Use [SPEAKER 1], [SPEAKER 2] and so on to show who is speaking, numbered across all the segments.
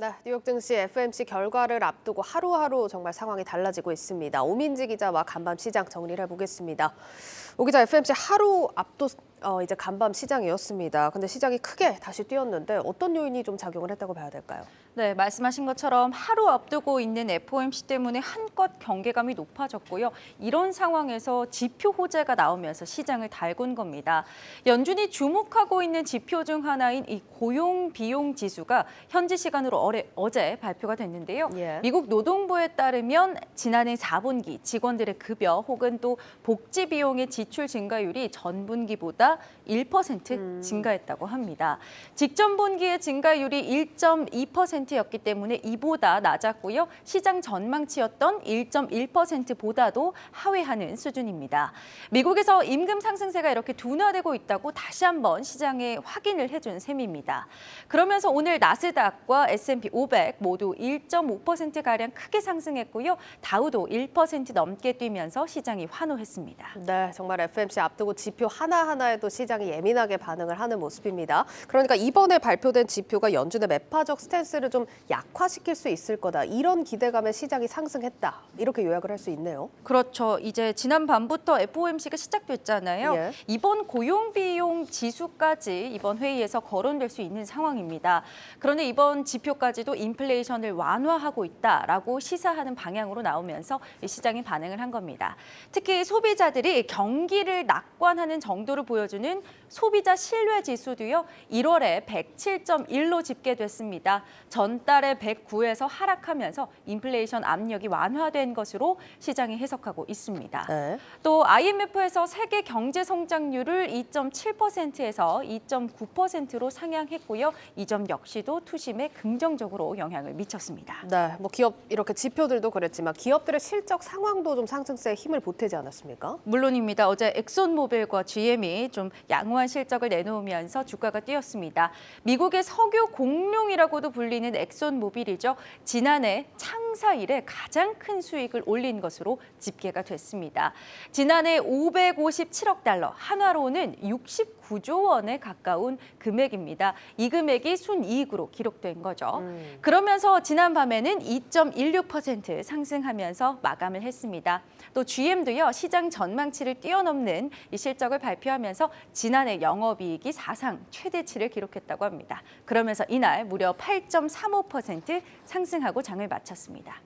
[SPEAKER 1] 네, 뉴욕 증시 FOMC 결과를 앞두고 하루하루 정말 상황이 달라지고 있습니다. 오민지 기자와 간밤 시장 정리를 해보겠습니다. 오 기자, FOMC 하루 앞도 이제 간밤 시장이었습니다. 근데 시장이 크게 다시 뛰었는데 어떤 요인이 좀 작용을 했다고 봐야 될까요?
[SPEAKER 2] 네, 말씀하신 것처럼 하루 앞두고 있는 FOMC 때문에 한껏 경계감이 높아졌고요. 이런 상황에서 지표 호재가 나오면서 시장을 달군 겁니다. 연준이 주목하고 있는 지표 중 하나인 이 고용 비용 지수가 현지 시간으로 어제 발표가 됐는데요.
[SPEAKER 1] 예.
[SPEAKER 2] 미국 노동부에 따르면 지난해 4분기 직원들의 급여 혹은 또 복지 비용의 지출 증가율이 전분기보다 1% 증가했다고 합니다. 직전 분기의 증가율이 1.2%였기 때문에 이보다 낮았고요. 시장 전망치였던 1.1%보다도 하회하는 수준입니다. 미국에서 임금 상승세가 이렇게 둔화되고 있다고 다시 한번 시장에 확인을 해준 셈입니다. 그러면서 오늘 나스닥과 S&P 500 모두 1.5%가량 크게 상승했고요. 다우도 1% 넘게 뛰면서 시장이 환호했습니다.
[SPEAKER 1] 네, 정말 FOMC 앞두고 지표 하나하나에도 시장이 예민하게 반응을 하는 모습입니다. 그러니까 이번에 발표된 지표가 연준의 매파적 스탠스를 좀 약화시킬 수 있을 거다. 이런 기대감에 시장이 상승했다. 이렇게 요약을 할 수 있네요.
[SPEAKER 2] 그렇죠. 이제 지난 밤부터 FOMC가 시작됐잖아요.
[SPEAKER 1] 예.
[SPEAKER 2] 이번 고용비용 지수까지 이번 회의에서 거론될 수 있는 상황입니다. 그런데 이번 지표까지도 인플레이션을 완화하고 있다라고 시사하는 방향으로 나오면서 시장이 반응을 한 겁니다. 특히 소비자들이 경기를 낙관하는 정도를 보여주는 소비자 신뢰 지수도요. 1월에 107.1로 집계됐습니다. 전달에 109에서 하락하면서 인플레이션 압력이 완화된 것으로 시장이 해석하고 있습니다.
[SPEAKER 1] 네.
[SPEAKER 2] 또 IMF에서 세계 경제 성장률을 2.7%에서 2.9%로 상향했고요. 이 점 역시도 투심에 긍정적으로 영향을 미쳤습니다.
[SPEAKER 1] 네, 뭐 기업 이렇게 지표들도 그랬지만 기업들의 실적 상황도 좀 상승세에 힘을 보태지 않았습니까?
[SPEAKER 2] 물론입니다. 어제 엑손모빌과 GM이 좀 양호한 실적을 내놓으면서 주가가 뛰었습니다. 미국의 석유 공룡이라고도 불리는 엑손모빌이죠. 지난해 창사 이래 가장 큰 수익을 올린 것으로 집계가 됐습니다. 지난해 557억 달러, 한화로는 69조 원에 가까운 금액입니다. 이 금액이 순이익으로 기록된 거죠. 그러면서 지난밤에는 2.16% 상승하면서 마감을 했습니다. 또 GM도요, 시장 전망치를 뛰어넘는 이 실적을 발표하면서 지난해 영업이익이 사상 최대치를 기록했다고 합니다. 그러면서 이날 무려 8.35% 상승하고 장을 마쳤습니다.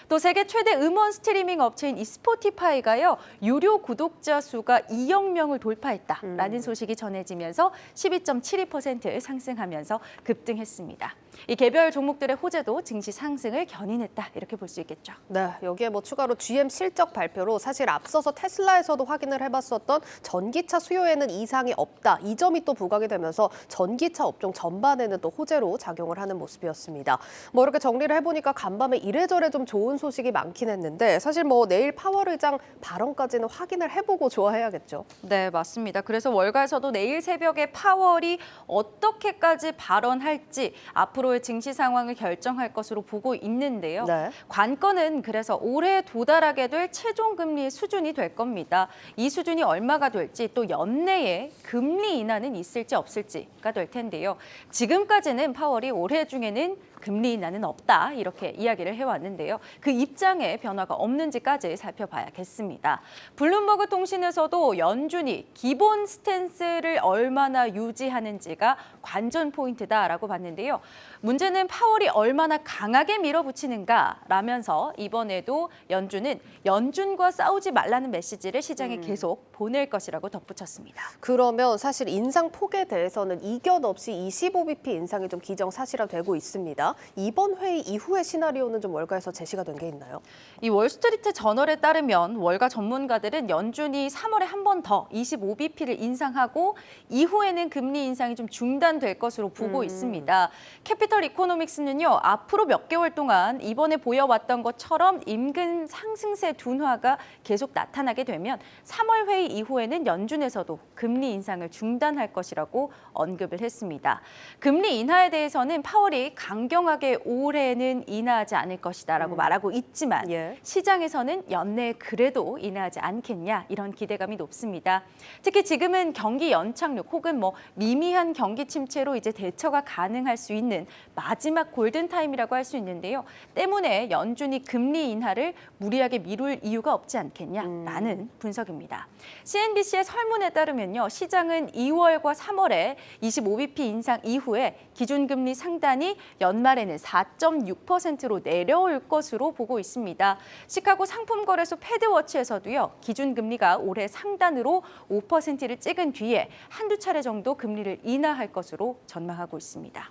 [SPEAKER 2] 또 세계 최대 음원 스트리밍 업체인 이 스포티파이가요, 유료 구독자 수가 2억 명을 돌파했다라는 소식이 전해지면서 12.72% 상승하면서 급등했습니다. 이 개별 종목들의 호재도 증시 상승을 견인했다, 이렇게 볼 수 있겠죠.
[SPEAKER 1] 네, 여기에 뭐 추가로 GM 실적 발표로 사실 앞서서 테슬라에서도 확인을 해봤었던 전기차 수요에는 이상이 없다. 이 점이 또 부각이 되면서 전기차 업종 전반에는 또 호재로 작용을 하는 모습이었습니다. 뭐 이렇게 정리를 해보니까 간밤에 이래저래 좀 좋은 소식이 많긴 했는데 사실 뭐 내일 파월 의장 발언까지는 확인을 해보고 좋아해야겠죠.
[SPEAKER 2] 네, 맞습니다. 그래서 월가에서도 내일 새벽에 파월이 어떻게까지 발언할지 앞으로의 증시 상황을 결정할 것으로 보고 있는데요.
[SPEAKER 1] 네.
[SPEAKER 2] 관건은 그래서 올해 도달하게 될 최종 금리의 수준이 될 겁니다. 이 수준이 얼마가 될지 또 연내에 금리 인하는 있을지 없을지가 될 텐데요. 지금까지는 파월이 올해 중에는 금리 인하는 없다, 이렇게 이야기를 해왔는데요. 그 입장에 변화가 없는지까지 살펴봐야겠습니다. 블룸버그 통신에서도 연준이 기본 스탠스를 얼마나 유지하는지가 관전 포인트다라고 봤는데요. 문제는 파월이 얼마나 강하게 밀어붙이는가라면서 이번에도 연준은 연준과 싸우지 말라는 메시지를 시장에 계속 보낼 것이라고 덧붙였습니다.
[SPEAKER 1] 그러면 사실 인상 폭에 대해서는 이견 없이 25bp 인상이 좀 기정사실화되고 있습니다. 이번 회의 이후의 시나리오는 좀 월가에서 제시가 된 게 있나요?
[SPEAKER 2] 이 월스트리트 저널에 따르면 월가 전문가들은 연준이 3월에 한 번 더 25bp를 인상하고 이후에는 금리 인상이 좀 중단될 것으로 보고 있습니다. 캐피털 이코노믹스는요, 앞으로 몇 개월 동안 이번에 보여왔던 것처럼 임금 상승세 둔화가 계속 나타나게 되면 3월 회의 이후에는 연준에서도 금리 인상을 중단할 것이라고 언급을 했습니다. 금리 인하에 대해서는 파월이 강경하게 올해는 인하하지 않을 것이다라고 말하고 있지만
[SPEAKER 1] 예.
[SPEAKER 2] 시장에서는 연내에 그래도 인하하지 않겠냐, 이런 기대감이 높습니다. 특히 지금은 경기 연착륙 혹은 뭐 미미한 경기 침체로 이제 대처가 가능할 수 있는 마지막 골든타임이라고 할 수 있는데요. 때문에 연준이 금리 인하를 무리하게 미룰 이유가 없지 않겠냐라는 분석입니다. CNBC의 설문에 따르면요. 시장은 2월과 3월에 25bp 인상 이후에 기준금리 상단이 연말에는 4.6%로 내려올 것으로 보고 있습니다. 시카고 상품거래소 패드워치에서도요. 기준금리가 올해 상단으로 5%를 찍은 뒤에 한두 차례 정도 금리를 인하할 것으로 전망하고 있습니다.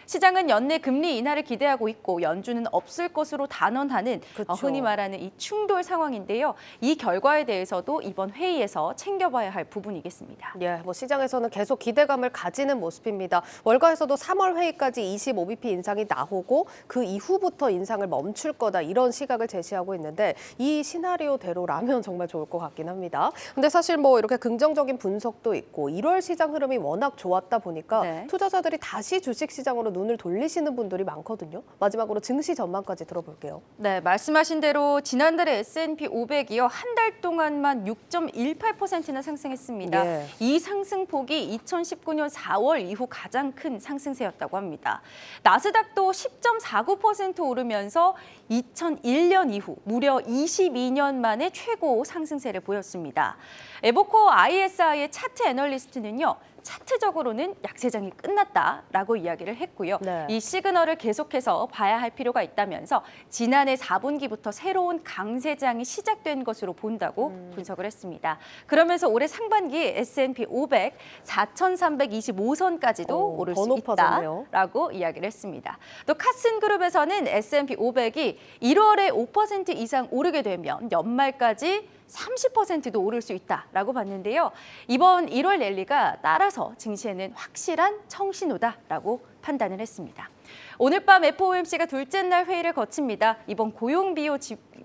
[SPEAKER 2] 시장은 연내 금리 인하를 기대하고 있고 연준은 없을 것으로 단언하는
[SPEAKER 1] 그쵸.
[SPEAKER 2] 흔히 말하는 이 충돌 상황인데요. 이 결과에 대해서도 이번 회의에서 챙겨봐야 할 부분이겠습니다.
[SPEAKER 1] 예, 시장에서는 계속 기대감을 가지는 모습입니다. 월가에서도 3월 회의까지 25bp 인상이 나오고 그 이후부터 인상을 멈출 거다 이런 시각을 제시하고 있는데 이 시나리오대로라면 정말 좋을 것 같긴 합니다. 근데 사실 이렇게 긍정적인 분석도 있고 1월 시장 흐름이 워낙 좋았다 보니까
[SPEAKER 2] 네.
[SPEAKER 1] 투자자들이 다시 주식 시장으로 눈을 돌리시는 분들이 많거든요. 마지막으로 증시 전망까지 들어볼게요.
[SPEAKER 2] 네, 말씀하신 대로 지난달에 S&P 500이요. 한 달 동안만 6.18%나 상승했습니다.
[SPEAKER 1] 예.
[SPEAKER 2] 이 상승폭이 2019년 4월 이후 가장 큰 상승세였다고 합니다. 나스닥도 10.49% 오르면서 2001년 이후 무려 22년 만에 최고 상승세를 보였습니다. 에버코어 ISI의 차트 애널리스트는요. 차트적으로는 약세장이 끝났다라고 이야기를 했고요.
[SPEAKER 1] 네.
[SPEAKER 2] 이 시그널을 계속해서 봐야 할 필요가 있다면서 지난해 4분기부터 새로운 강세장이 시작된 것으로 본다고 분석을 했습니다. 그러면서 올해 상반기 S&P 500 4,325선까지도 오를
[SPEAKER 1] 더
[SPEAKER 2] 수
[SPEAKER 1] 높아졌네요.
[SPEAKER 2] 있다라고 이야기를 했습니다. 또 카슨그룹에서는 S&P 500이 1월에 5% 이상 오르게 되면 연말까지 30%도 오를 수 있다라고 봤는데요. 이번 1월 랠리가 따라서 증시에는 확실한 청신호다라고 판단을 했습니다. 오늘 밤 FOMC가 둘째 날 회의를 거칩니다. 이번 고용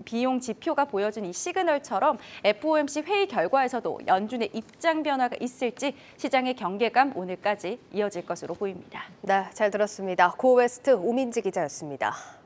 [SPEAKER 2] 비용 지표가 보여준 이 시그널처럼 FOMC 회의 결과에서도 연준의 입장 변화가 있을지 시장의 경계감 오늘까지 이어질 것으로 보입니다.
[SPEAKER 1] 네, 잘 들었습니다. 고웨스트 오민지 기자였습니다.